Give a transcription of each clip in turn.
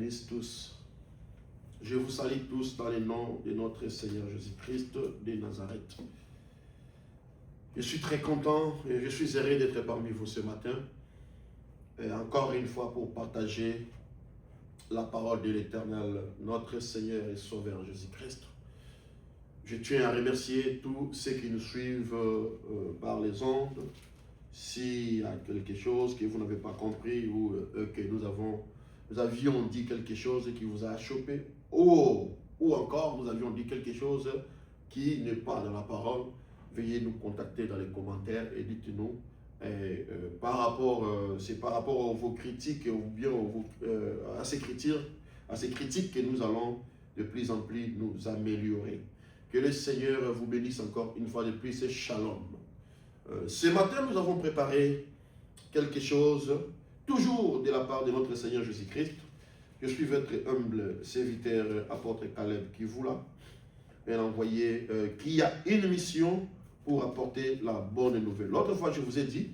bénisse tous. Je vous salue tous dans le nom de notre Seigneur Jésus-Christ de Nazareth. Je suis très content et je suis heureux d'être parmi vous ce matin. Et encore une fois pour partager la parole de l'Éternel, notre Seigneur et Sauveur Jésus-Christ. Je tiens à remercier tous ceux qui nous suivent par les ondes. S'il y a quelque chose que vous n'avez pas compris ou que nous avions dit quelque chose qui vous a chopé, ou encore nous avions dit quelque chose qui n'est pas dans la parole, veuillez nous contacter dans les commentaires et dites-nous. C'est par rapport à vos critiques ou bien à ces critiques que nous allons de plus en plus nous améliorer. Que le Seigneur vous bénisse encore une fois de plus et shalom. Ce matin, nous avons préparé quelque chose, toujours de la part de notre Seigneur Jésus-Christ. Je suis votre humble serviteur, apôtre Caleb Kivula, un envoyé qui a une mission pour apporter la bonne nouvelle. L'autre fois, je vous ai dit,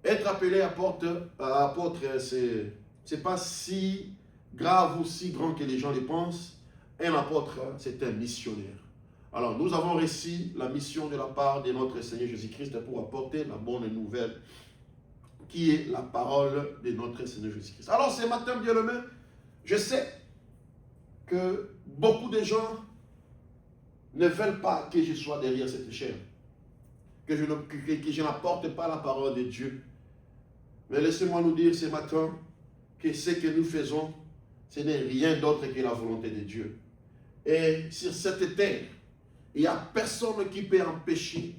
être appelé apôtre, c'est pas si grave ou si grand que les gens le pensent. Un apôtre, c'est un missionnaire. Alors, nous avons reçu la mission de la part de notre Seigneur Jésus-Christ pour apporter la bonne nouvelle qui est la parole de notre Seigneur Jésus-Christ. Alors, ce matin, bien-aimé, je sais que beaucoup de gens ne veulent pas que je sois derrière cette chair, que je n'apporte pas la parole de Dieu. Mais laissez-moi nous dire ce matin que ce que nous faisons, ce n'est rien d'autre que la volonté de Dieu. Et sur cette terre, il n'y a personne qui peut empêcher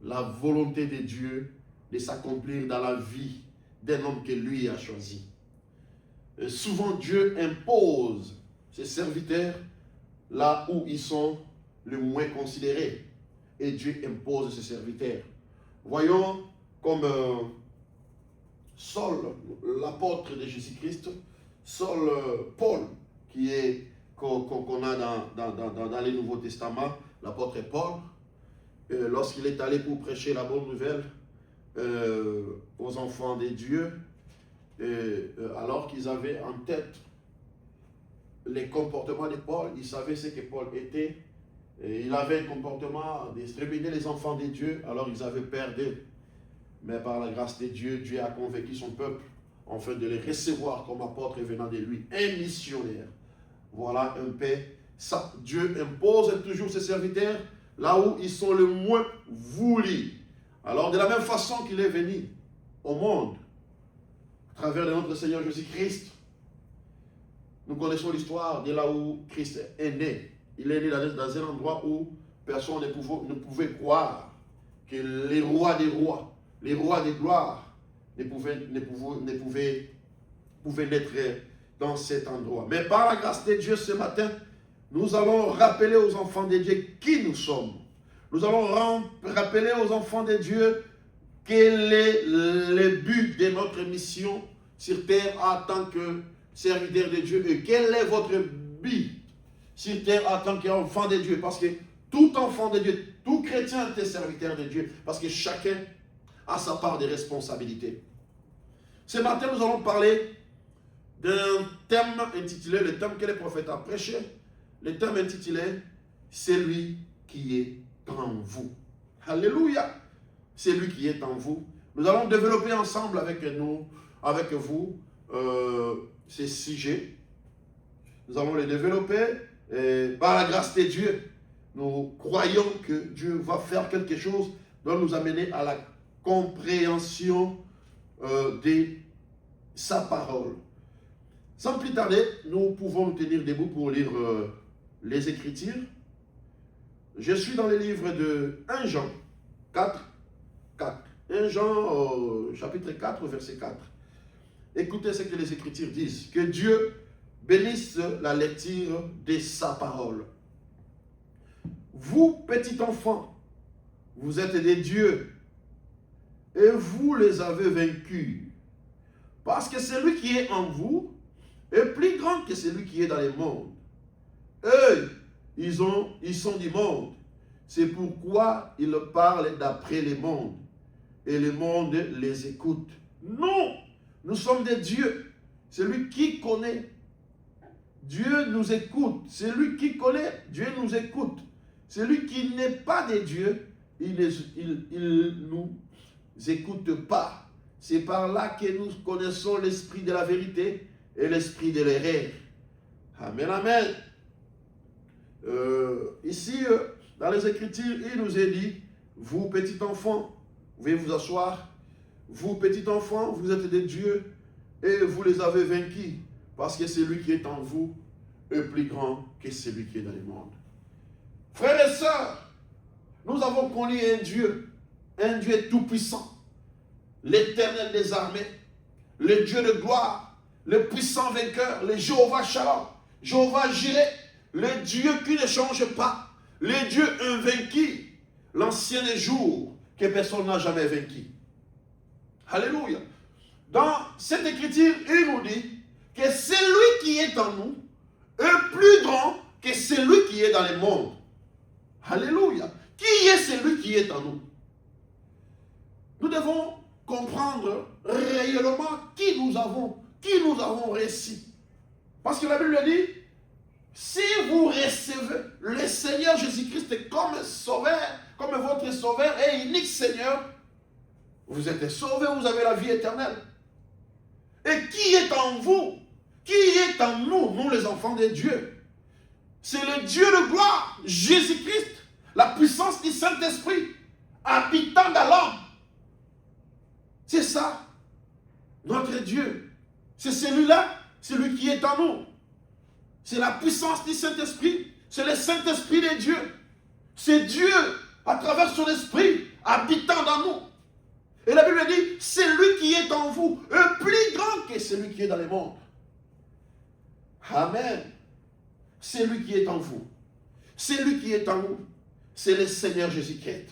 la volonté de Dieu de s'accomplir dans la vie d'un homme que lui a choisi. Et souvent, Dieu impose ses serviteurs là où ils sont le moins considérés. Et Dieu impose ses serviteurs. Voyons comme Saul, l'apôtre de Jésus-Christ, Saul, Paul, qu'on a dans les Nouveaux Testaments, l'apôtre Paul, lorsqu'il est allé pour prêcher la bonne nouvelle aux enfants de Dieu, alors qu'ils avaient en tête les comportements de Paul, ils savaient ce que Paul était, et il avait un comportement d'exterminer les enfants de Dieu, alors ils avaient peur d'eux. Mais par la grâce de Dieu, Dieu a convaincu son peuple afin de les recevoir comme apôtres venant de lui, un missionnaire. Voilà un peu ça. Dieu impose toujours ses serviteurs là où ils sont le moins voulus. Alors de la même façon qu'il est venu au monde, à travers de notre Seigneur Jésus-Christ, nous connaissons l'histoire de là où Christ est né. Il est né dans un endroit où personne ne pouvait croire que les rois des rois, les rois des gloires ne pouvaient naître dans cet endroit. Mais par la grâce de Dieu ce matin, nous allons rappeler aux enfants de Dieu qui nous sommes. Nous allons rappeler aux enfants de Dieu quel est le but de notre mission sur terre en tant que serviteur de Dieu et quel est votre but sur terre en tant qu'enfant de Dieu. Parce que tout enfant de Dieu, tout chrétien est serviteur de Dieu. Parce que chacun a sa part de responsabilité. Ce matin, nous allons parler d'un thème intitulé, le thème que les prophètes ont prêché, le thème intitulé « Celui qui est en vous ». Alléluia! Celui qui est en vous. Nous allons développer ensemble avec vous, ces sujets. Nous allons les développer par la grâce de Dieu. Nous croyons que Dieu va faire quelque chose, doit nous amener à la compréhension de sa parole. Sans plus tarder, nous pouvons nous tenir debout pour lire les Écritures. Je suis dans le livre de 1 Jean 4. 1 Jean chapitre 4, verset 4. Écoutez ce que les Écritures disent. Que Dieu bénisse la lecture de sa parole. Vous, petits enfants, vous êtes des dieux et vous les avez vaincus. Parce que celui qui est en vous est plus grand que celui qui est dans le monde. Eux, ils sont du monde. C'est pourquoi ils parlent d'après le monde. Et le monde les écoute. Non, nous sommes des dieux. Celui qui connaît Dieu nous écoute. Celui qui connaît, Dieu nous écoute. Celui qui n'est pas de Dieu, il ne nous écoute pas. C'est par là que nous connaissons l'esprit de la vérité et l'esprit de l'erreur. Amen, amen. Ici, dans les Écritures, il nous est dit, vous, petits enfants, vous pouvez vous asseoir. Vous, petits enfants, vous êtes des dieux et vous les avez vaincus parce que celui qui est en vous est plus grand que celui qui est dans le monde. Frères et sœurs, nous avons connu un Dieu tout-puissant, l'Éternel des armées, le Dieu de gloire, le puissant vainqueur, le Jéhovah Shalom, Jéhovah Jireh, le Dieu qui ne change pas, le Dieu invaincu, l'ancien des jours que personne n'a jamais vaincu. Alléluia. Dans cette écriture, il nous dit que celui qui est en nous est plus grand que celui qui est dans le monde. Alléluia. Qui est celui qui est en nous? Nous devons comprendre réellement qui nous avons réussi. Parce que la Bible dit, si vous recevez le Seigneur Jésus-Christ comme sauveur, comme votre sauveur et unique Seigneur, vous êtes sauvés, vous avez la vie éternelle. Et qui est en vous? Qui est en nous, nous les enfants de Dieu? C'est le Dieu de gloire, Jésus-Christ, la puissance du Saint-Esprit, habitant dans l'homme. C'est ça, notre Dieu. C'est celui-là, celui qui est en nous. C'est la puissance du Saint-Esprit, c'est le Saint-Esprit de Dieu. C'est Dieu, à travers son esprit, habitant dans nous. Et la Bible dit, celui qui est en vous est plus grand que celui qui est dans le monde. Amen. Celui qui est en vous, celui qui est en nous, c'est le Seigneur Jésus-Christ.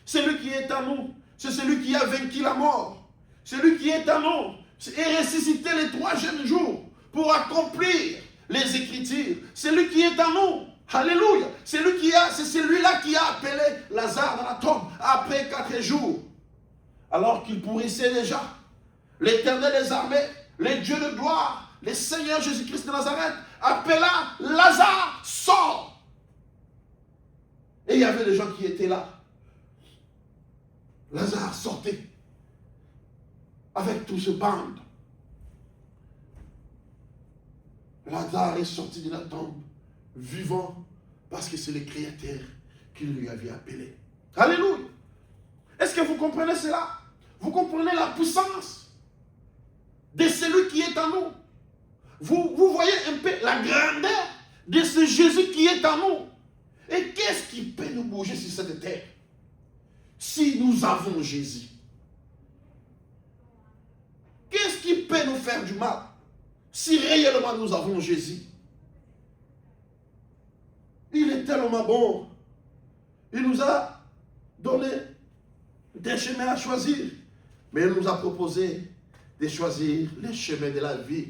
Celui qui est en nous, c'est celui qui a vaincu la mort. Celui qui est en nous est ressuscité le 3e jour pour accomplir les Écritures. Celui qui est en nous, alléluia, c'est celui-là qui a appelé Lazare dans la tombe après 4 jours. Alors qu'il pourrissait déjà. L'Éternel des armées, le Dieu de gloire, le Seigneur Jésus-Christ de Nazareth, appela Lazare, sort. Et il y avait des gens qui étaient là. Lazare sortait avec tout ce bande. Lazare est sorti de la tombe, vivant, parce que c'est le Créateur qui lui avait appelé. Alléluia. Est-ce que vous comprenez cela? Vous comprenez la puissance de celui qui est en nous. Vous voyez un peu la grandeur de ce Jésus qui est en nous. Et qu'est-ce qui peut nous bouger sur cette terre? Si nous avons Jésus. Qu'est-ce qui peut nous faire du mal? Si réellement nous avons Jésus. Il est tellement bon. Il nous a donné des chemins à choisir. Mais il nous a proposé de choisir les chemins de la vie.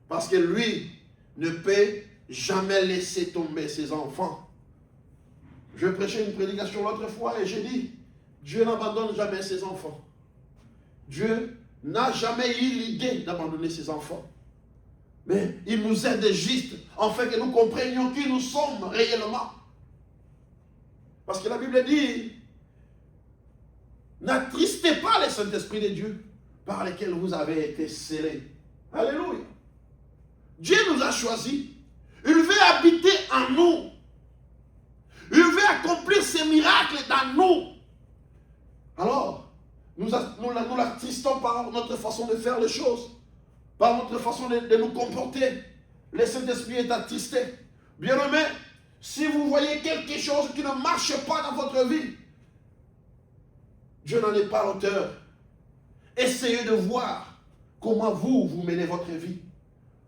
Parce que lui ne peut jamais laisser tomber ses enfants. Je prêchais une prédication l'autre fois et j'ai dit, Dieu n'abandonne jamais ses enfants. Dieu n'a jamais eu l'idée d'abandonner ses enfants. Mais il nous aide juste en fait que nous comprenions qui nous sommes réellement. Parce que la Bible dit, n'attristez pas le Saint-Esprit de Dieu par lequel vous avez été scellés. Alléluia. Dieu nous a choisis. Il veut habiter en nous. Il veut accomplir ses miracles dans nous. Alors, nous l'attristons par notre façon de faire les choses, par notre façon de nous comporter. Le Saint-Esprit est attristé. Bien-aimé, si vous voyez quelque chose qui ne marche pas dans votre vie, Dieu n'en est pas l'auteur. Essayez de voir comment vous menez votre vie.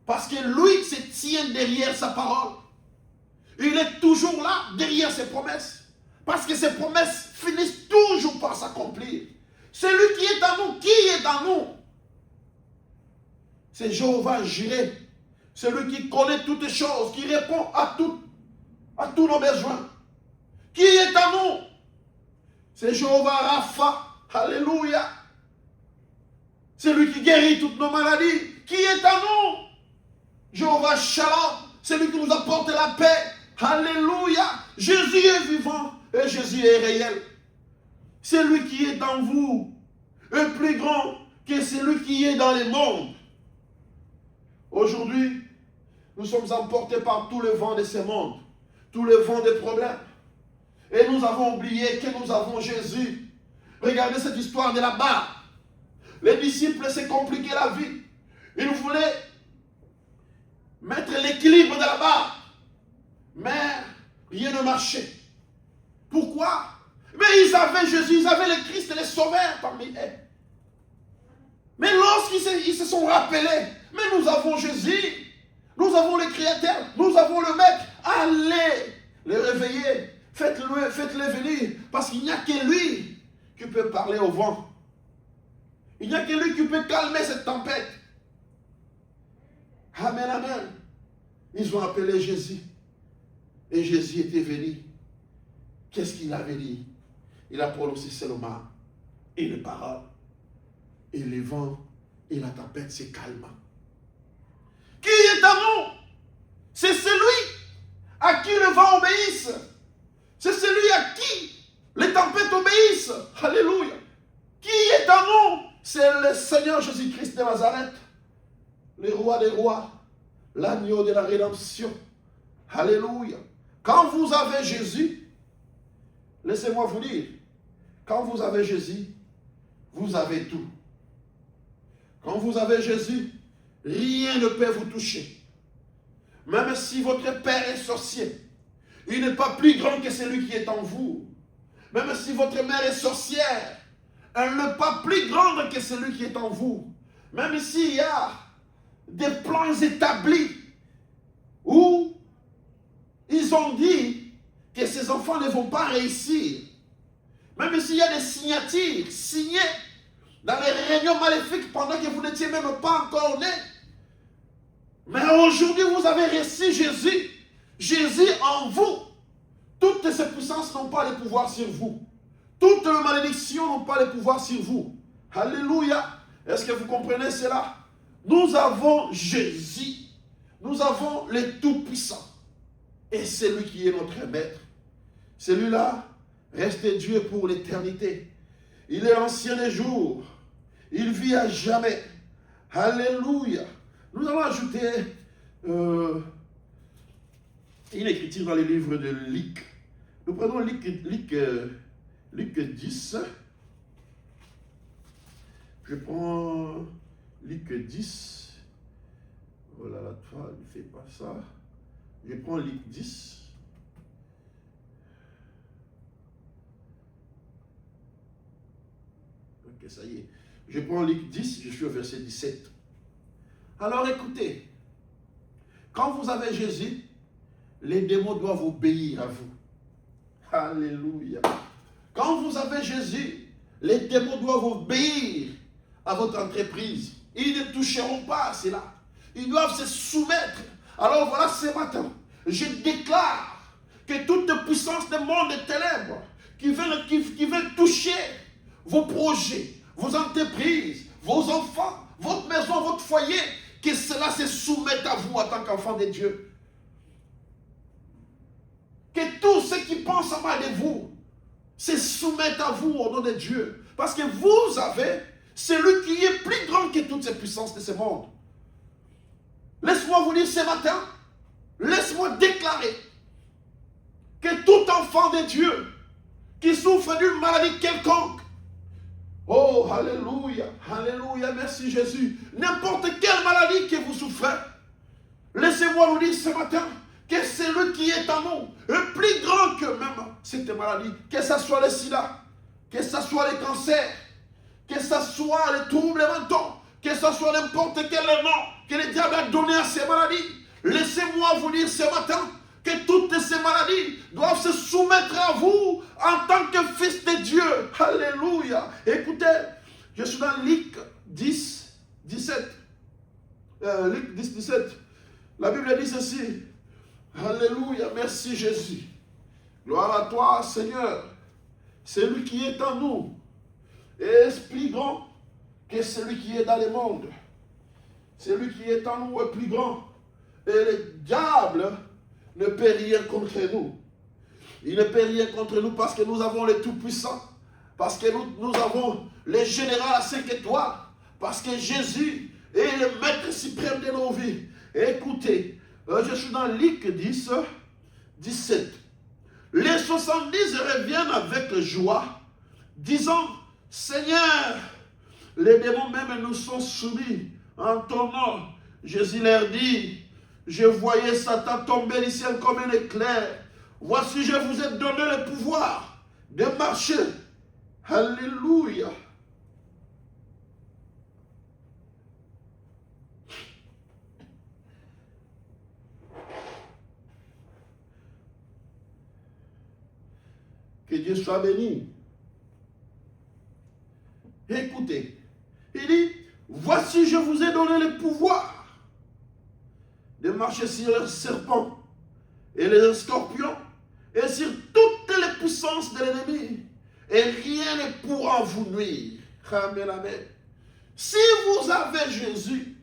Parce que lui se tient derrière sa parole. Il est toujours là, derrière ses promesses. Parce que ses promesses finissent toujours par s'accomplir. Celui qui est en nous, qui est en nous? C'est Jéhovah Jireh. Celui qui connaît toutes les choses, qui répond à tous nos besoins. Qui est en nous? C'est Jéhovah Rapha. Alléluia. C'est lui qui guérit toutes nos maladies. Qui est en nous? Jéhovah Shalom. C'est lui qui nous apporte la paix. Alléluia. Jésus est vivant et Jésus est réel. C'est lui qui est en vous est plus grand que celui qui est dans le monde. Aujourd'hui, nous sommes emportés par tout le vent de ce monde, tout le vent des problèmes. Et nous avons oublié que nous avons Jésus. Regardez cette histoire de là-bas. Les disciples s'est compliqué la vie. Ils voulaient mettre l'équilibre de là-bas. Mais rien ne marchait. Pourquoi? Mais ils avaient Jésus, ils avaient le Christ et le Sauveur parmi eux. Mais lorsqu'ils se sont rappelés, mais nous avons Jésus, nous avons le Créateur, nous avons le Maître, allez les réveiller, faites-les venir, parce qu'il n'y a que lui qui peut parler au vent. Il n'y a que lui qui peut calmer cette tempête. Amen, amen. Ils ont appelé Jésus. Et Jésus était venu. Qu'est-ce qu'il avait dit? Il a prononcé seulement une parole. Et le vent et la tempête se calment. Qui est à nous? C'est celui à qui le vent obéisse. C'est celui à qui les tempêtes obéissent. Alléluia. Qui est à nous? C'est le Seigneur Jésus-Christ de Nazareth. Le roi des rois. L'agneau de la rédemption. Alléluia. Quand vous avez Jésus, laissez-moi vous dire, quand vous avez Jésus, vous avez tout. Quand vous avez Jésus, rien ne peut vous toucher. Même si votre père est sorcier, il n'est pas plus grand que celui qui est en vous. Même si votre mère est sorcière, elle n'est pas plus grande que celui qui est en vous. Même s'il y a des plans établis où ils ont dit que ces enfants ne vont pas réussir. Même s'il y a des signatures signées dans les réunions maléfiques pendant que vous n'étiez même pas encore né. Mais aujourd'hui, vous avez reçu Jésus. Jésus en vous. Toutes ces puissances n'ont pas le pouvoir sur vous. Toutes les malédictions n'ont pas le pouvoir sur vous. Alléluia. Est-ce que vous comprenez cela? Nous avons Jésus. Nous avons le Tout-Puissant. Et c'est lui qui est notre maître. Celui-là reste Dieu pour l'éternité. Il est l'ancien des jours. Il vit à jamais. Alléluia. Nous allons ajouter une écriture dans les livres de Luc. Nous prenons Luc 10. Je prends Luc 10. Oh là là, toi, ne fais pas ça. Je prends Luc 10. Ok, ça y est. Je prends Luc 10, je suis au verset 17. Alors écoutez, quand vous avez Jésus, les démons doivent obéir à vous. Alléluia. Quand vous avez Jésus, les démons doivent obéir à votre entreprise. Ils ne toucheront pas à cela. Ils doivent se soumettre. Alors voilà, ce matin, je déclare que toute puissance des mondes des ténèbres qui veulent toucher vos projets, vos entreprises, vos enfants, votre maison, votre foyer, que cela se soumette à vous en tant qu'enfant de Dieu. Que tous ceux qui pensent à mal de vous se soumettent à vous au nom de Dieu. Parce que vous avez celui qui est plus grand que toutes ces puissances de ce monde. Laisse-moi vous dire ce matin, laisse-moi déclarer que tout enfant de Dieu qui souffre d'une maladie quelconque, oh, alléluia, alléluia, merci Jésus, n'importe quelle maladie que vous souffrez, laissez-moi vous dire ce matin que celui qui est en nous est plus grand que même cette maladie, que ce soit le sida, que ce soit le cancer, que ce soit les troubles mentaux, que ce soit n'importe quel nom que le diable a donné à ces maladies. Laissez-moi vous dire ce matin que toutes ces maladies doivent se soumettre à vous en tant que fils de Dieu. Alléluia. Écoutez, je suis dans Luc 10, 17. Luc 10, 17. La Bible dit ceci. Alléluia. Merci Jésus. Gloire à toi, Seigneur. Celui qui est en nous est plus grand que celui qui est dans le monde. Celui qui est en nous est plus grand. Et le diable ne peut rien contre nous. Il ne peut rien contre nous parce que nous avons le Tout-Puissant. Parce que nous avons le général à 5 étoiles. Parce que Jésus est le maître suprême de nos vies. Écoutez, je suis dans Luc 10, 17. Les 70 reviennent avec joie, disant, Seigneur, les démons même nous sont soumis en ton nom. Jésus leur dit, je voyais Satan tomber du ciel comme un éclair. Voici, je vous ai donné le pouvoir de marcher. Alléluia. Que Dieu soit béni. Écoutez, il dit, voici, je vous ai donné le pouvoir de marcher sur les serpents et les scorpions et sur toutes les puissances de l'ennemi. Et rien ne pourra vous nuire. Amen, amen. Si vous avez Jésus,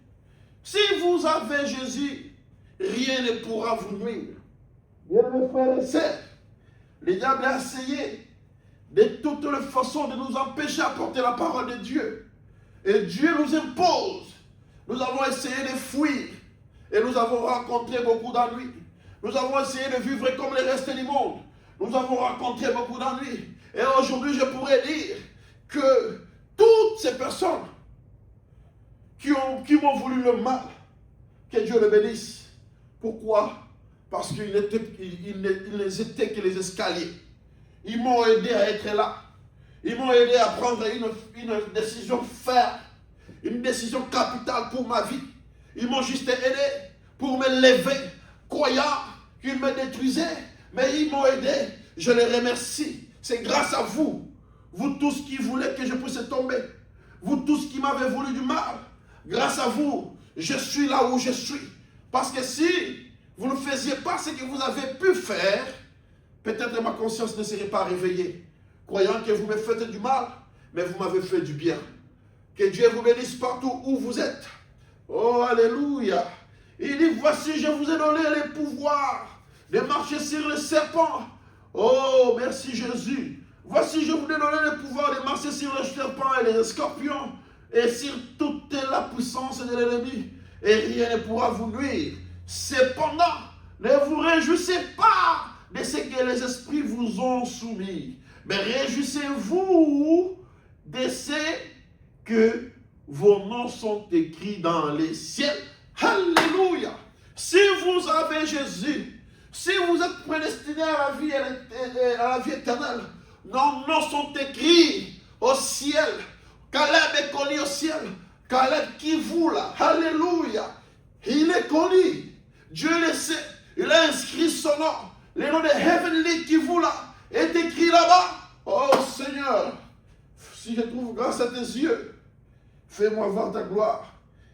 rien ne pourra vous nuire. Bien, mes frères et sœurs, le diable a essayé de toutes les façons de nous empêcher à porter la parole de Dieu. Et Dieu nous impose. Nous avons essayé de fuir. Et nous avons rencontré beaucoup d'ennuis. Nous avons essayé de vivre comme le reste du monde. Nous avons rencontré beaucoup d'ennuis. Et aujourd'hui, je pourrais dire que toutes ces personnes qui m'ont voulu le mal, que Dieu les bénisse. Pourquoi? Parce qu'ils n'étaient que les escaliers. Ils m'ont aidé à être là. Ils m'ont aidé à prendre une décision ferme, une décision capitale pour ma vie. Ils m'ont juste aidé pour me lever, croyant qu'ils me détruisaient. Mais ils m'ont aidé. Je les remercie. C'est grâce à vous. Vous tous qui voulez que je puisse tomber. Vous tous qui m'avez voulu du mal. Grâce à vous, je suis là où je suis. Parce que si vous ne faisiez pas ce que vous avez pu faire, peut-être ma conscience ne serait pas réveillée. Croyant que vous me faites du mal, mais vous m'avez fait du bien. Que Dieu vous bénisse partout où vous êtes. Oh, alléluia. Il dit, voici, je vous ai donné le pouvoir de marcher sur le serpent. Oh, merci Jésus. Voici, je vous ai donné le pouvoir de marcher sur les serpents et les scorpions et sur toute la puissance de l'ennemi. Et rien ne pourra vous nuire. Cependant, ne vous réjouissez pas de ce que les esprits vous ont soumis. Mais réjouissez-vous de ce que vos noms sont écrits dans les ciels. Alléluia. Si vous avez Jésus, si vous êtes prédestiné à la vie éternelle, nos noms sont écrits au ciel. Caleb est connu au ciel. Caleb qui vous là. Alléluia. Il est connu. Dieu le sait. Il a inscrit son nom. Le nom de Heavenly qui vous là est écrit là-bas. Oh Seigneur, si je trouve grâce à tes yeux, fais-moi voir ta gloire.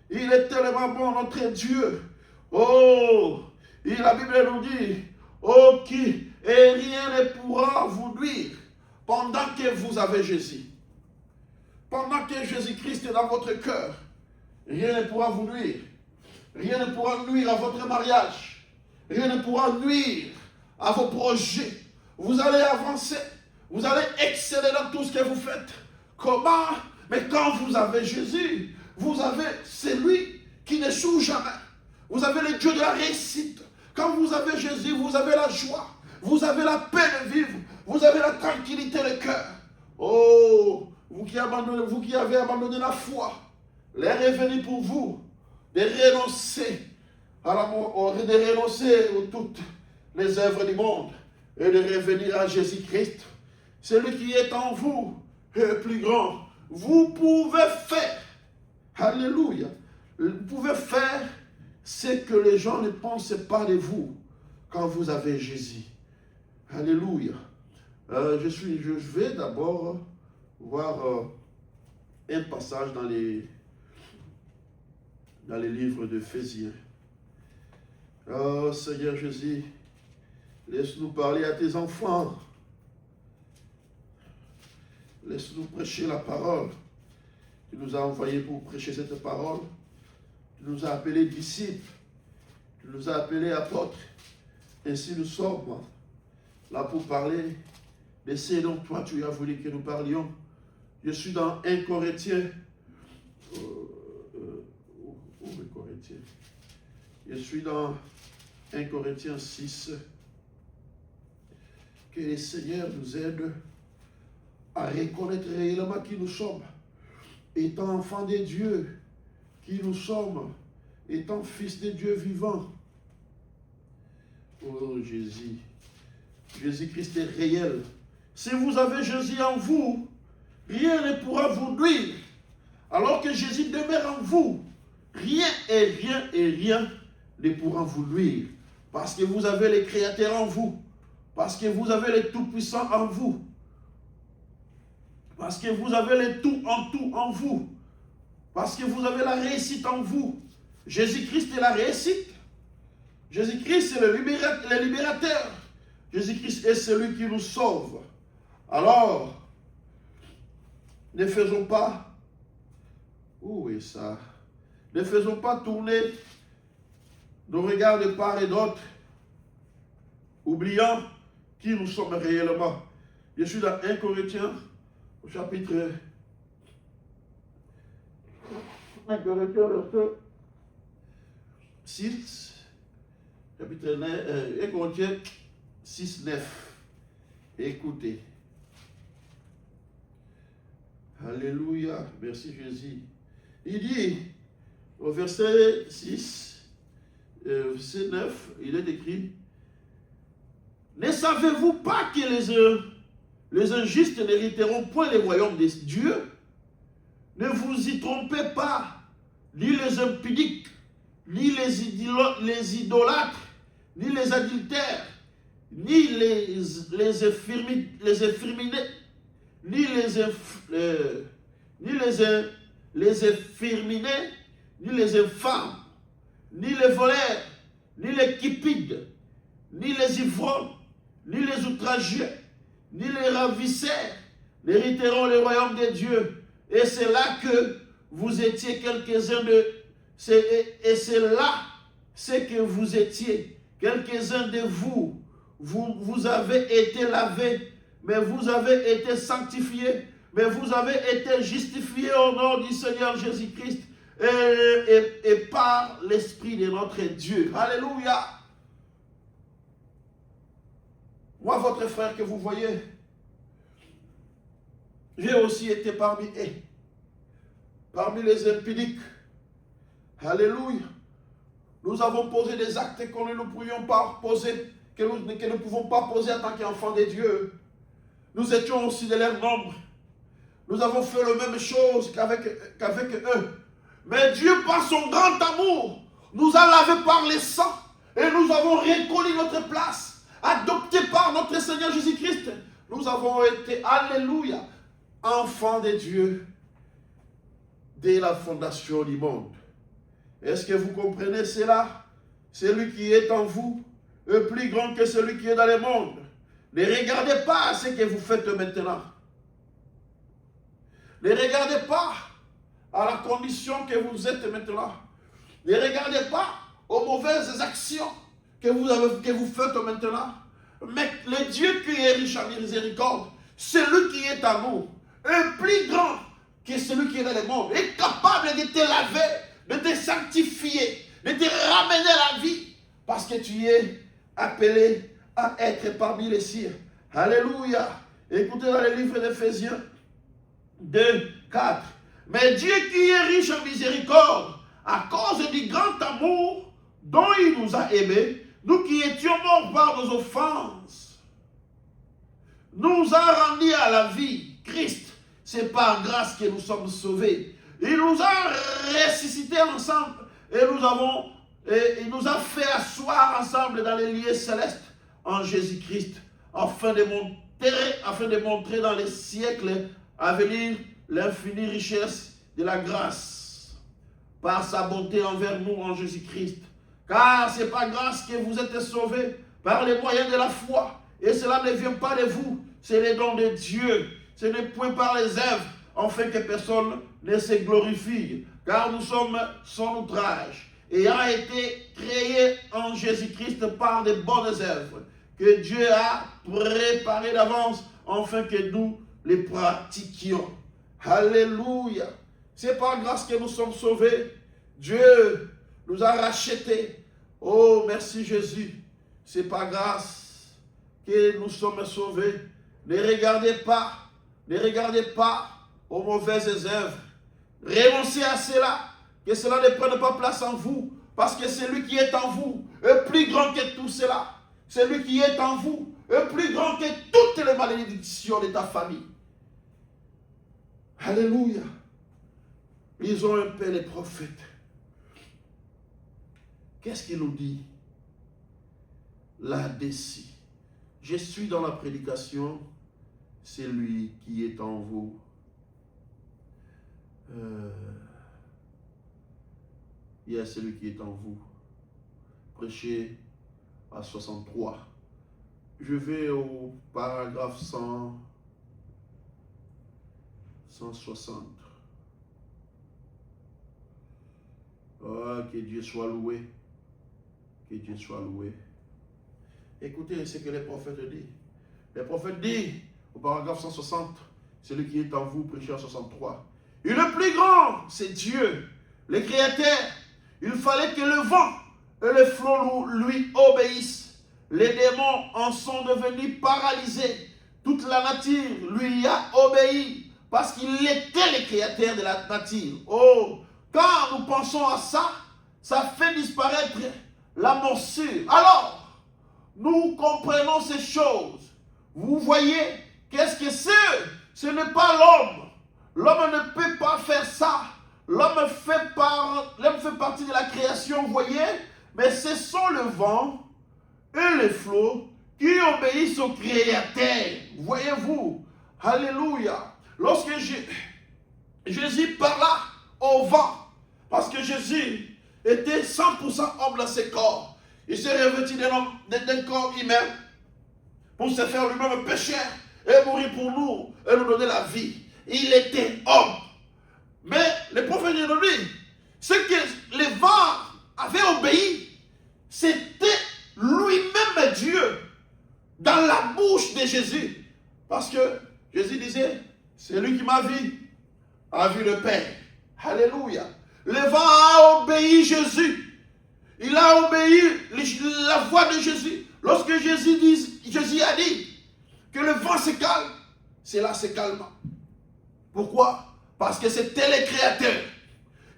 Il est tellement bon, notre Dieu. Oh, et la Bible nous dit, oh qui, et rien ne pourra vous nuire pendant que vous avez Jésus. Pendant que Jésus-Christ est dans votre cœur, rien ne pourra vous nuire. Rien ne pourra nuire à votre mariage. Rien ne pourra nuire à vos projets. Vous allez avancer. Vous allez exceller dans tout ce que vous faites. Comment? Mais quand vous avez Jésus, vous avez celui qui n'échoue jamais. Vous avez le Dieu de la réussite. Quand vous avez Jésus, vous avez la joie. Vous avez la paix de vivre. Vous avez la tranquillité de cœur. Oh, vous qui avez abandonné la foi, l'heure est venue pour vous de renoncer à l'amour, de renoncer à toutes les œuvres du monde et de revenir à Jésus-Christ. Celui qui est en vous est plus grand. Vous pouvez faire, alléluia, vous pouvez faire ce que les gens ne pensent pas de vous quand vous avez Jésus. Alléluia. Je vais d'abord voir un passage dans les livres d'Éphésiens. Oh Seigneur Jésus, laisse-nous parler à tes enfants. Laisse-nous prêcher la parole. Tu nous as envoyés pour prêcher cette parole. Tu nous as appelés disciples. Tu nous as appelés apôtres. Ainsi nous sommes là pour parler de ce dont toi tu as voulu que nous parlions. Je suis dans 1 Corinthiens. Où est Corinthiens? Je suis dans 1 Corinthiens 6. Que le Seigneur nous aide à reconnaître réellement qui nous sommes, étant enfants de Dieu, qui nous sommes, étant fils de Dieu vivant. Oh Jésus, Jésus-Christ est réel. Si vous avez Jésus en vous, rien ne pourra vous nuire. Alors que Jésus demeure en vous, rien ne pourra vous nuire. Parce que vous avez le Créateur en vous. Parce que vous avez le Tout-Puissant en vous. Parce que vous avez le tout en vous. Parce que vous avez la réussite en vous. Jésus-Christ est la réussite. Jésus-Christ est le libérateur. Jésus-Christ est celui qui nous sauve. Alors, ne faisons pas, où est ça? Ne faisons pas tourner nos regards de part et d'autre, oubliant qui nous sommes réellement. Je suis dans 1 Corinthiens, au chapitre 1 Corinthiens, verset 6, chapitre 9, 1 Corinthiens 6, 9. Écoutez. Alléluia, merci Jésus. Il dit, au verset 6, verset 9, il est écrit, ne savez-vous pas que les injustes n'hériteront point le royaume de Dieu? Ne vous y trompez pas, ni les impudiques, ni les idolâtres, ni les adultères, ni les efféminés, ni les efféminés, ni les infâmes, ni les voleurs, ni les cupides, ni les ivrognes, ni les outragieux, ni les ravisseurs n'hériteront le royaume de Dieu. Et c'est là que vous étiez quelques-uns de... Et c'est là ce que vous étiez. Quelques-uns de vous, vous avez été lavés, mais vous avez été sanctifiés, mais vous avez été justifiés au nom du Seigneur Jésus-Christ et par l'Esprit de notre Dieu. Alléluia. Moi, votre frère que vous voyez, j'ai aussi été parmi eux, parmi les impudiques. Alléluia. Nous avons posé des actes que nous ne pouvions pas poser, que nous ne pouvons pas poser en tant qu'enfants de Dieu. Nous étions aussi de leur nombre. Nous avons fait la même chose qu'avec eux. Mais Dieu, par son grand amour, nous a lavés par le sang et nous avons reconnu notre place. Adoptés par notre Seigneur Jésus-Christ, nous avons été, alléluia, enfants de Dieu dès la fondation du monde. Est-ce que vous comprenez cela? Celui qui est en vous est plus grand que celui qui est dans le monde. Ne regardez pas ce que vous faites maintenant. Ne regardez pas à la condition que vous êtes maintenant. Ne regardez pas aux mauvaises actions que vous faites maintenant. Mais le Dieu qui est riche en miséricorde, celui qui est en nous, est plus grand que celui qui est dans le monde, est capable de te laver, de te sanctifier, de te ramener à la vie, parce que tu es appelé à être parmi les siens. Alléluia. Écoutez dans le livre d'Éphésiens 2, 4. Mais Dieu qui est riche en miséricorde, à cause du grand amour dont il nous a aimés, nous qui étions morts par nos offenses, nous a rendus à la vie. Christ, c'est par grâce que nous sommes sauvés. Il nous a ressuscités ensemble et il nous a fait asseoir ensemble dans les lieux célestes en Jésus-Christ, afin de montrer dans les siècles à venir l'infinie richesse de la grâce par sa bonté envers nous en Jésus-Christ. Car c'est par grâce que vous êtes sauvés par les moyens de la foi. Et cela ne vient pas de vous, c'est le don de Dieu. Ce n'est point par les œuvres, afin que personne ne se glorifie. Car nous sommes son outrage. ayant été créés en Jésus-Christ par de bonnes œuvres, que Dieu a préparées d'avance, afin que nous les pratiquions. Alléluia. C'est par grâce que nous sommes sauvés. Dieu nous a rachetés. Oh, merci Jésus. C'est par grâce que nous sommes sauvés. Ne regardez pas aux mauvaises œuvres. Renoncez à cela, que cela ne prenne pas place en vous, parce que celui qui est en vous est plus grand que tout cela. Celui qui est en vous est plus grand que toutes les malédictions de ta famille. Alléluia. Lisons un peu les prophètes. Qu'est-ce qu'il nous dit là-dessus? Je suis dans la prédication, c'est lui qui est en vous. Il y a celui qui est en vous. Prêchez à 63. Je vais au paragraphe 160. Oh, que Dieu soit loué. Que Dieu soit loué. Écoutez ce que les prophètes disent. Les prophètes disent au paragraphe 160, celui qui est en vous, prêchez à 63. Et le plus grand, c'est Dieu, le Créateur. Il fallait que le vent et le flot lui obéissent. Les démons en sont devenus paralysés. Toute la nature lui a obéi parce qu'il était le créateur de la nature. Oh, quand nous pensons à ça, ça fait disparaître la morsure. Alors, nous comprenons ces choses. Vous voyez, qu'est-ce que c'est? Ce n'est pas l'homme. L'homme ne peut pas faire ça. L'homme fait partie de la création, vous voyez? Mais ce sont le vent et les flots qui obéissent au Créateur. Voyez-vous? Alléluia. Lorsque Jésus parla au vent, parce que Jésus était 100% homme dans ses corps, il s'est revêtu d'un corps humain pour se faire lui-même pécheur et mourir pour nous et nous donner la vie. Il était homme. Mais le prophète nous dit, ce que les vents avaient obéi, c'était lui-même Dieu dans la bouche de Jésus. Parce que Jésus disait, c'est lui qui m'a vu, a vu le Père. Alléluia. Le vent a obéi Jésus. Il a obéi la voix de Jésus. Lorsque Jésus a dit que le vent se calme, cela se calme. Pourquoi? Parce que c'était le Créateur.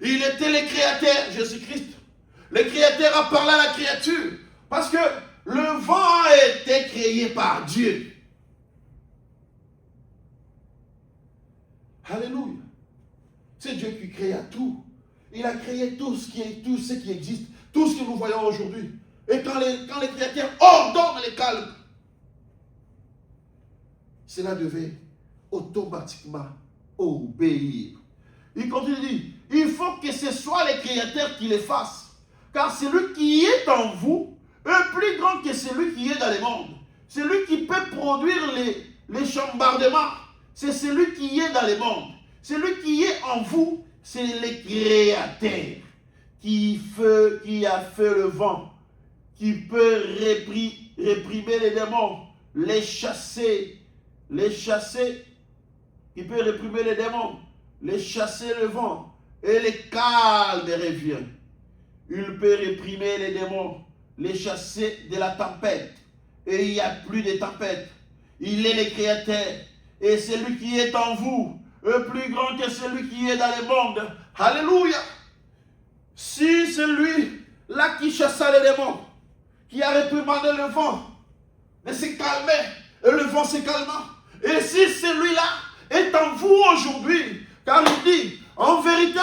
Il était le Créateur, Jésus-Christ. Le Créateur a parlé à la créature. Parce que le vent a été créé par Dieu. Alléluia. C'est Dieu qui créa tout. Il a créé tout ce qui existe, tout ce que nous voyons aujourd'hui. Et quand les créateurs ordonnent le calme, cela devait automatiquement obéir. Il continue de dire, il faut que ce soit les créateurs qui les fassent. Car celui qui est en vous est plus grand que celui qui est dans le monde. Celui qui peut produire les chambardements, c'est celui qui est dans le monde. Celui qui est en vous, c'est le Créateur qui a fait le vent, qui peut réprimer les démons, les chasser, qui peut réprimer les démons, les chasser le vent, et les calmes revient. Il peut réprimer les démons, les chasser de la tempête, et il n'y a plus de tempête. Il est le Créateur, et celui qui est en vous est plus grand que celui qui est dans le monde. Alléluia. Si celui-là qui chassa les démons, qui a réprimandé le vent, mais se calmait, et le vent se calma. Et si celui-là est en vous aujourd'hui, car il dit, en vérité,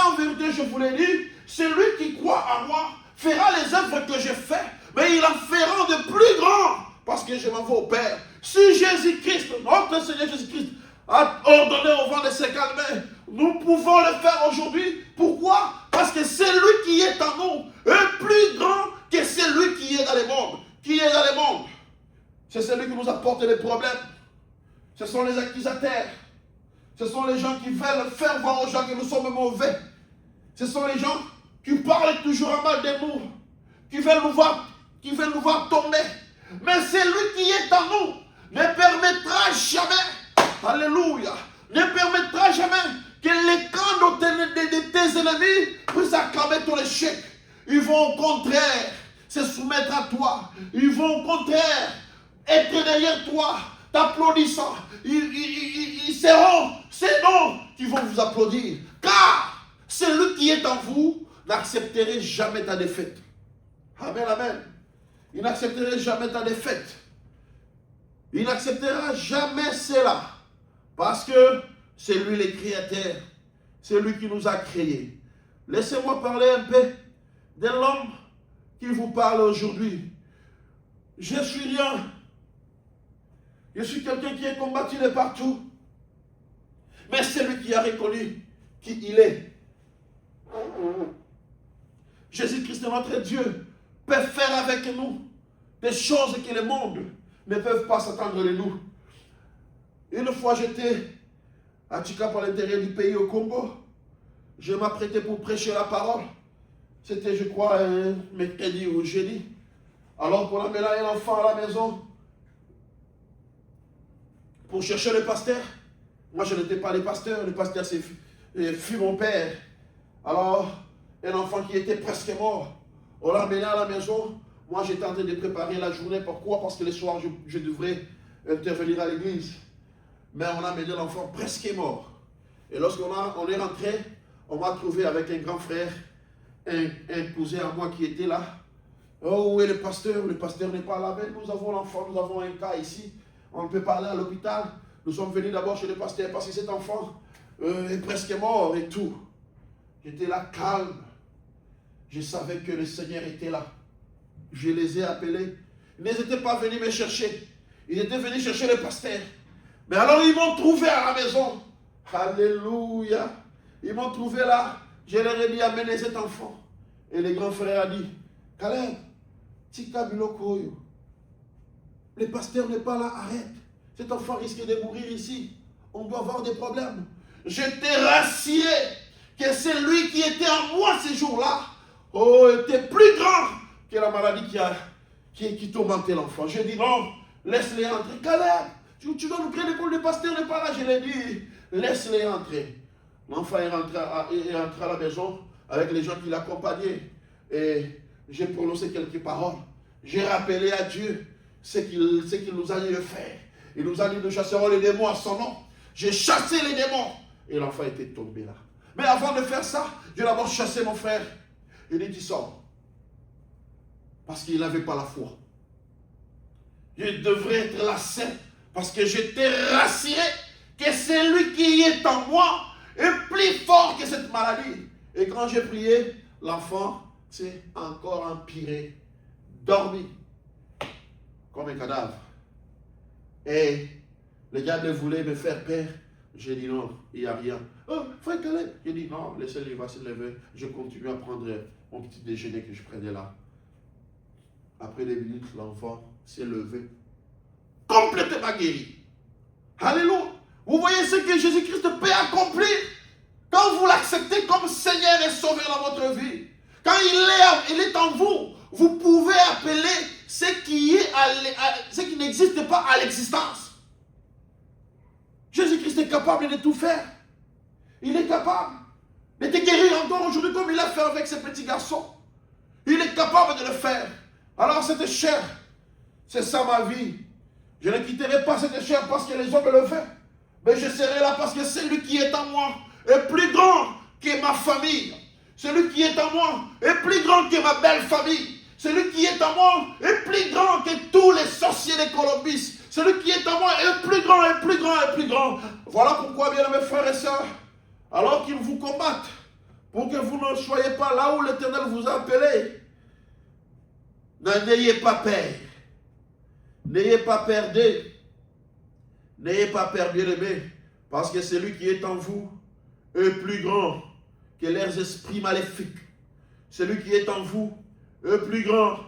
je vous l'ai dit, celui qui croit en moi fera les œuvres que je fais, mais il en fera de plus grands, parce que je m'en vais au Père. Si Jésus-Christ, notre Seigneur Jésus-Christ, a ordonné au vent de se calmer, nous pouvons le faire aujourd'hui. Pourquoi? Parce que celui qui est en nous est plus grand que celui qui est dans le monde. Qui est dans le monde? C'est celui qui nous apporte les problèmes. Ce sont les accusateurs. Ce sont les gens qui veulent faire voir aux gens que nous sommes mauvais. Ce sont les gens qui parlent toujours en mal de nous, qui veulent nous voir tomber. Mais celui qui est en nous ne permettra jamais, alléluia, ne permettra jamais que les camps de tes ennemis puissent acclamer ton échec. Ils vont au contraire se soumettre à toi. Ils vont au contraire être derrière toi, t'applaudissant. Ils seront ces noms qui vont vous applaudir. Car celui qui est en vous n'accepterait jamais ta défaite. Amen, amen. Il n'accepterait jamais ta défaite. Il n'acceptera jamais cela. Parce que c'est lui le créateur. C'est lui qui nous a créés. Laissez-moi parler un peu de l'homme qui vous parle aujourd'hui. Je suis rien. Je suis quelqu'un qui est combattu de partout. Mais c'est lui qui a reconnu qui il est. Jésus-Christ, notre Dieu, peut faire avec nous des choses que le monde ne peut pas s'attendre de nous. Une fois j'étais à Tchikapa, à l'intérieur du pays, au Congo. Je m'apprêtais pour prêcher la parole. C'était, je crois, un mercredi ou jeudi. Alors qu'on amène un enfant à la maison pour chercher le pasteur. Moi, je n'étais pas le pasteur fut mon père. Alors, un enfant qui était presque mort, on l'a amené à la maison. Moi, j'étais en train de préparer la journée. Pourquoi? Parce que le soir, je devrais intervenir à l'église. Mais on a amené l'enfant presque mort. Et lorsqu'on est rentré, on m'a trouvé avec un grand frère, un cousin à moi qui était là. Oh, où est le pasteur? Le pasteur n'est pas là. Mais nous avons l'enfant, nous avons un cas ici. On peut parler à l'hôpital. Nous sommes venus d'abord chez le pasteur parce que cet enfant est presque mort et tout. J'étais là calme. Je savais que le Seigneur était là. Je les ai appelés. Ils n'étaient pas venus me chercher. Ils étaient venus chercher le pasteur. Mais alors ils m'ont trouvé à la maison. Alléluia. Ils m'ont trouvé là. Je leur ai dit, amenez cet enfant. Et le grand frère a dit, Caleb, Tika Bilokoyo. Le pasteur n'est pas là, arrête. Cet enfant risque de mourir ici. On doit avoir des problèmes. Je t'ai rassuré que celui qui était en moi ces jours-là était plus grand que la maladie qui tourmentait l'enfant. J'ai dit non, laisse-les entrer. Caleb, tu dois nous créer l'école, le pasteur n'est pas là. Je l'ai dit, laisse-les entrer. L'enfant est rentré à la maison avec les gens qui l'accompagnaient. Et j'ai prononcé quelques paroles. J'ai rappelé à Dieu ce qu'il nous a dit de faire. Il nous a dit, nous chasserons les démons à son nom. J'ai chassé les démons. Et l'enfant était tombé là. Mais avant de faire ça, j'ai d'abord chassé mon frère. Il dit, sors. Parce qu'il n'avait pas la foi. Il devrait être là seul. Parce que j'étais rassuré que celui qui est en moi est plus fort que cette maladie. Et quand j'ai prié, l'enfant s'est encore empiré. Dormi. Comme un cadavre. Et le diable voulait me faire peur. J'ai dit non, il n'y a rien. Oh, frère Caleb. J'ai dit non, laissez-le, il va se lever. Je continue à prendre mon petit déjeuner que je prenais là. Après des minutes, l'enfant s'est levé. Complètement guéri. Alléluia. Vous voyez ce que Jésus-Christ peut accomplir quand vous l'acceptez comme Seigneur et Sauveur dans votre vie. Quand il est en vous, vous pouvez appeler ce qui n'existe pas à l'existence. Jésus-Christ est capable de tout faire. Il est capable de te guérir encore aujourd'hui comme il a fait avec ce petit garçon. Il est capable de le faire. Alors cette chair, c'est ça ma vie. Je ne quitterai pas cette chair parce que les hommes le font. Mais je serai là parce que celui qui est en moi est plus grand que ma famille. Celui qui est en moi est plus grand que ma belle famille. Celui qui est en moi est plus grand que tous les sorciers de Colombis. Celui qui est en moi est plus grand, et plus grand, et plus grand. Voilà pourquoi, bien mes frères et sœurs, alors qu'ils vous combattent, pour que vous ne soyez pas là où l'Éternel vous a appelé, n'ayez pas peur. N'ayez pas peur d'eux. N'ayez pas peur, bien-aimés, parce que celui qui est en vous est plus grand que leurs esprits maléfiques. Celui qui est en vous est plus grand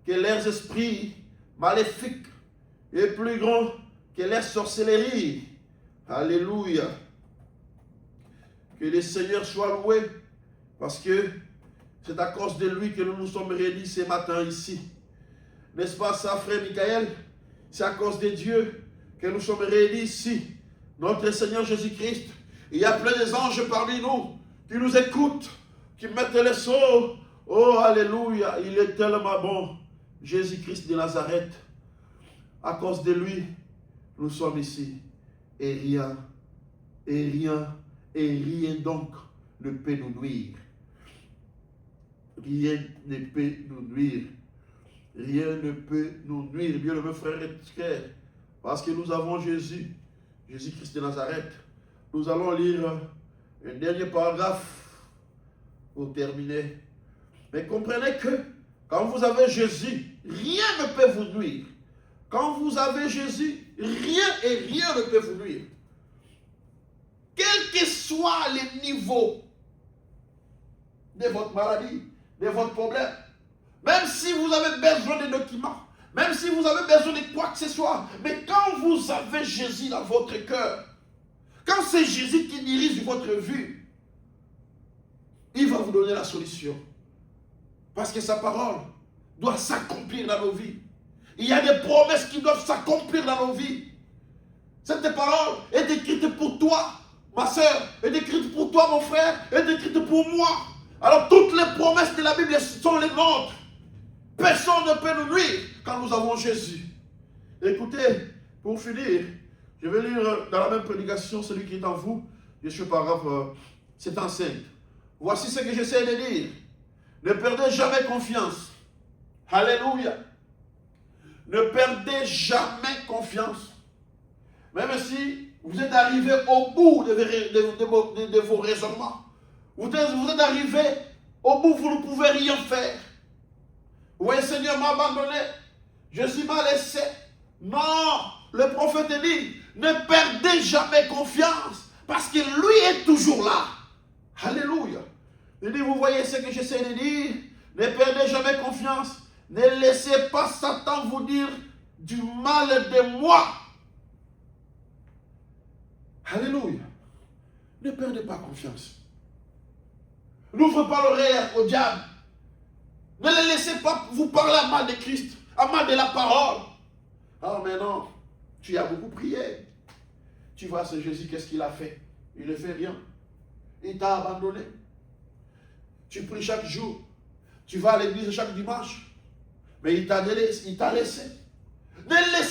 que leurs esprits maléfiques, est plus grand que leurs sorcelleries. Alléluia. Que le Seigneur soit loué, parce que C'est à cause de lui que nous nous sommes réunis ce matin ici. N'est-ce pas ça, frère Michael? C'est à cause de Dieu que nous sommes réunis ici. Notre Seigneur Jésus-Christ. Il y a plein d'anges parmi nous qui nous écoutent, qui mettent les sauts. Oh, alléluia, il est tellement bon. Jésus-Christ de Nazareth. À cause de lui, nous sommes ici. Et rien donc ne peut nous nuire. Rien ne peut nous nuire. Rien ne peut nous nuire, bien aimés frères et frères, parce que nous avons Jésus, Jésus-Christ de Nazareth. Nous allons lire un dernier paragraphe pour terminer. Mais comprenez que quand vous avez Jésus, rien ne peut vous nuire. Quand vous avez Jésus, rien ne peut vous nuire. Quel que soit le niveau de votre maladie, de votre problème, même si vous avez besoin de documents, même si vous avez besoin de quoi que ce soit, mais quand vous avez Jésus dans votre cœur, quand c'est Jésus qui dirige votre vie, il va vous donner la solution. Parce que sa parole doit s'accomplir dans nos vies. Il y a des promesses qui doivent s'accomplir dans nos vies. Cette parole est écrite pour toi, ma soeur, est écrite pour toi, mon frère, est écrite pour moi. Alors toutes les promesses de la Bible sont les nôtres. Personne ne peut nous nuire quand nous avons Jésus. Écoutez, pour finir, je vais lire dans la même prédication celui qui est en vous, je suis paragraphe 75. Voici ce que j'essaie de dire. Ne perdez jamais confiance. Alléluia. Ne perdez jamais confiance. Même si vous êtes arrivé au bout de vos raisonnements. Vous êtes arrivé au bout, vous ne pouvez rien faire. Vous voyez, Seigneur m'a abandonné. Jésus m'a laissé. Non, le prophète dit, ne perdez jamais confiance, parce que lui est toujours là. Alléluia. Il dit, vous voyez ce que j'essaie de dire, ne perdez jamais confiance. Ne laissez pas Satan vous dire du mal de moi. Alléluia. Ne perdez pas confiance. N'ouvrez pas l'oreille au diable. Ne le laissez pas vous parler à mal de Christ, à mal de la parole. Ah, mais non, tu as beaucoup prié. Tu vois, ce Jésus, qu'est-ce qu'il a fait? Il ne fait rien. Il t'a abandonné. Tu pries chaque jour. Tu vas à l'église chaque dimanche. Mais il t'a laissé. Ne laissez